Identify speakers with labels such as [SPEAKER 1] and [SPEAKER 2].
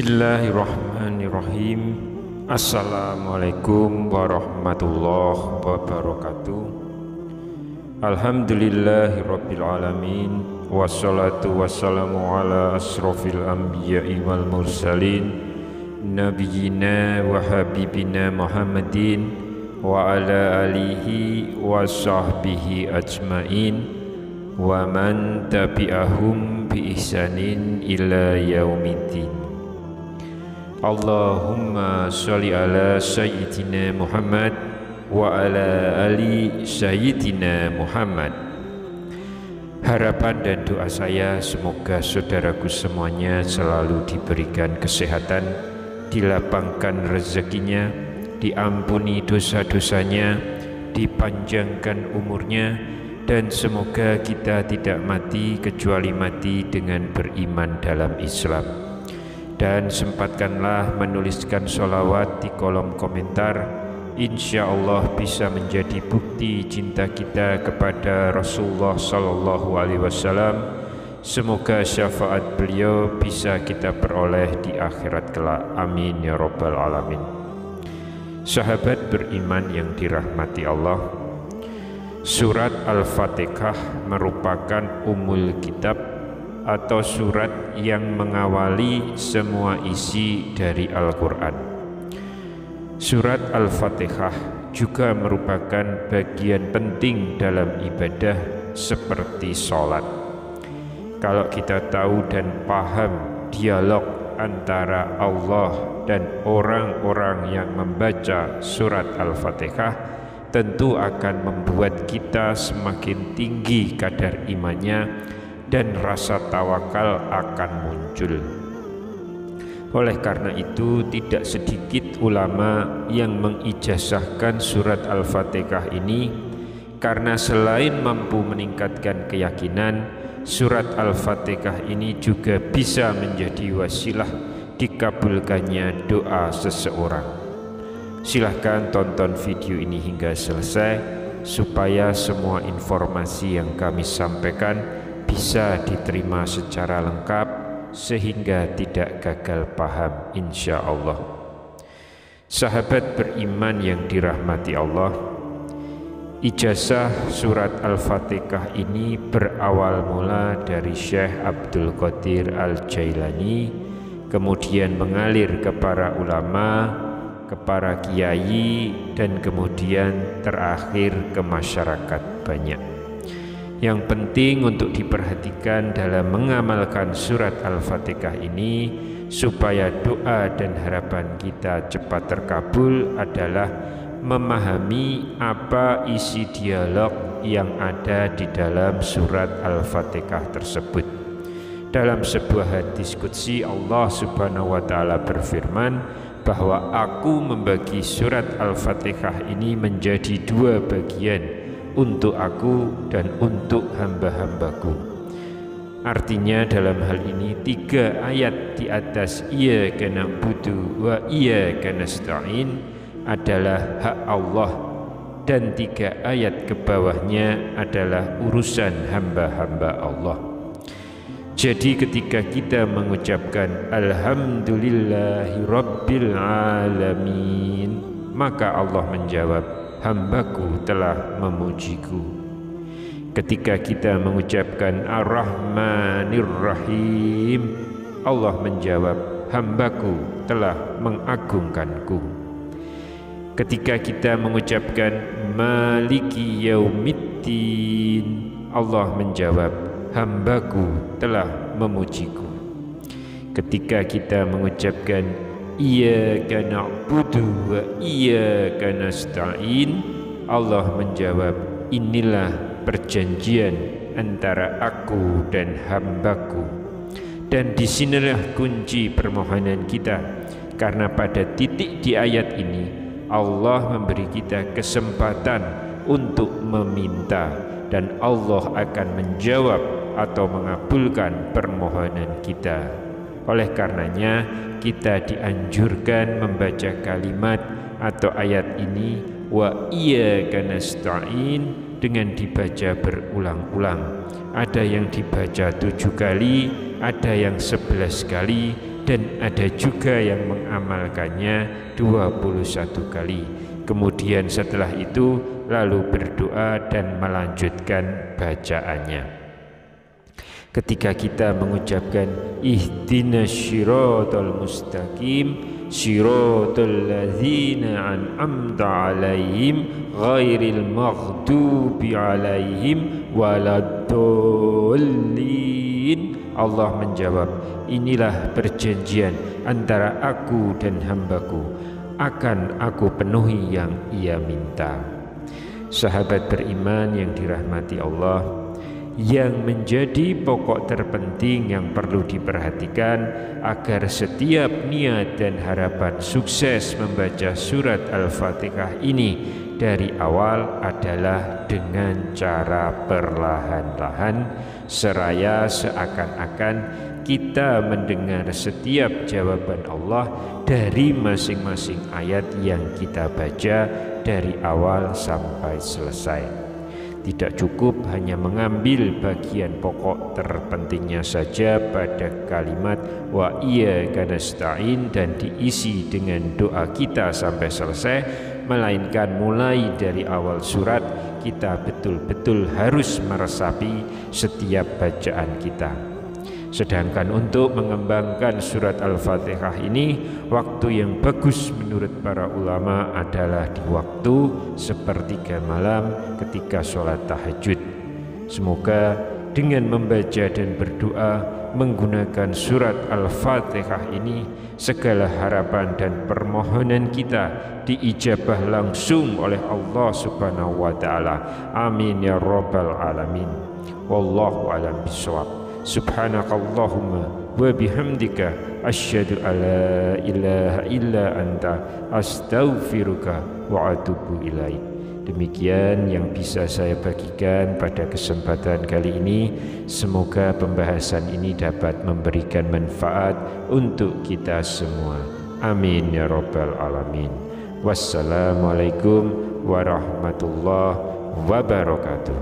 [SPEAKER 1] Bismillahirrahmanirrahim. Assalamualaikum warahmatullahi wabarakatuh. Alhamdulillahirabbil alamin. Wassalatu wassalamu ala asrofil anbiya'i wal mursalin nabiyyina wa habibina Muhammadin wa ala alihi wa sahbihi ajmain wa man tabi'ahum bi ihsanin ila yaumiddin. Allahumma sholli ala sayyidina Muhammad wa ala ali sayyidina Muhammad. Harapan dan doa saya semoga saudaraku semuanya selalu diberikan kesehatan, dilapangkan rezekinya, diampuni dosa-dosanya, dipanjangkan umurnya, dan semoga kita tidak mati kecuali mati dengan beriman dalam Islam. Dan sempatkanlah menuliskan sholawat di kolom komentar. Insya Allah bisa menjadi bukti cinta kita kepada Rasulullah Sallallahu Alaihi Wasallam. Semoga syafaat beliau bisa kita peroleh di akhirat kelak. Amin ya Rabbal Alamin. Sahabat beriman yang dirahmati Allah, surat Al-Fatihah merupakan umul kitab atau surat yang mengawali semua isi dari Al-Quran. Surat Al-Fatihah juga merupakan bagian penting dalam ibadah seperti sholat. Kalau kita tahu dan paham dialog antara Allah dan orang-orang yang membaca surat Al-Fatihah, tentu akan membuat kita semakin tinggi kadar imannya dan rasa tawakal akan muncul. Oleh karena itu, tidak sedikit ulama yang mengijazahkan surat Al-Fatihah ini karena selain mampu meningkatkan keyakinan, surat Al-Fatihah ini juga bisa menjadi wasilah dikabulkannya doa seseorang. Silahkan tonton video ini hingga selesai supaya semua informasi yang kami sampaikan bisa diterima secara lengkap sehingga tidak gagal paham insya Allah. Sahabat beriman yang dirahmati Allah, ijazah surat Al-Fatihah ini berawal mula dari Syekh Abdul Qadir Al-Jailani, kemudian mengalir ke para ulama, ke para kiai, dan kemudian terakhir ke masyarakat banyak. Yang penting untuk diperhatikan dalam mengamalkan surat Al-Fatihah ini supaya doa dan harapan kita cepat terkabul adalah memahami apa isi dialog yang ada di dalam surat Al-Fatihah tersebut. Dalam sebuah hadis qudsi, Allah Subhanahu wa taala berfirman bahwa aku membagi surat Al-Fatihah ini menjadi dua bagian, untuk aku dan untuk hamba-hambaku. Artinya dalam hal ini 3 ayat di atas iyyaka na'budu wa iyyaka nasta'in adalah hak Allah, dan 3 ayat ke bawahnya adalah urusan hamba-hamba Allah. Jadi ketika kita mengucapkan alhamdulillahi rabbil alamin, maka Allah menjawab, hambaku telah memujiku. Ketika kita mengucapkan ar-Rahmanir Rahim, Allah menjawab, hambaku telah mengagungkanku. Ketika kita mengucapkan Maliki Yaumiddin, Allah menjawab, hambaku telah memujiku. Ketika kita mengucapkan Iyyaka na'budu wa iyyaka nasta'in, Allah menjawab, inilah perjanjian antara aku dan hambaku. Dan disinilah kunci permohonan kita, karena pada titik di ayat ini Allah memberi kita kesempatan untuk meminta, dan Allah akan menjawab atau mengabulkan permohonan kita. Oleh karenanya kita dianjurkan membaca kalimat atau ayat ini wa iyyaka nasta'in dengan dibaca berulang-ulang. Ada yang dibaca 7 kali, ada yang 11 kali, dan ada juga yang mengamalkannya 21 kali. Kemudian setelah itu lalu berdoa dan melanjutkan bacaannya. Ketika kita mengucapkan ihdinas syiratal mustaqim syiratal ladzina an'amta 'alaihim ghairil maghdubi 'alaihim waladdallin, Allah menjawab, inilah perjanjian antara aku dan hambaku, akan aku penuhi yang ia minta. Sahabat beriman yang dirahmati Allah, yang menjadi pokok terpenting yang perlu diperhatikan agar setiap niat dan harapan sukses membaca surat Al-Fatihah ini dari awal adalah dengan cara perlahan-lahan, seraya seakan-akan kita mendengar setiap jawaban Allah dari masing-masing ayat yang kita baca dari awal sampai selesai. Tidak cukup hanya mengambil bagian pokok terpentingnya saja pada kalimat wa iyyaka nasta'in dan diisi dengan doa kita sampai selesai, melainkan mulai dari awal surat kita betul-betul harus meresapi setiap bacaan kita. Sedangkan untuk mengembangkan surat Al-Fatihah ini, waktu yang bagus menurut para ulama adalah di waktu sepertiga malam ketika sholat tahajud. Semoga dengan membaca dan berdoa menggunakan surat Al-Fatihah ini, segala harapan dan permohonan kita diijabah langsung oleh Allah Subhanahu wa Ta'ala. Amin ya Rabbal Alamin. Wallahu a'lam bishawab. Subhanakallahumma wa bihamdika asyhadu alla ilaha illa anta astaghfiruka wa atubu ilaik. Demikian yang bisa saya bagikan pada kesempatan kali ini. Semoga pembahasan ini dapat memberikan manfaat untuk kita semua. Amin ya Rabbal Alamin. Wassalamualaikum warahmatullahi wabarakatuh.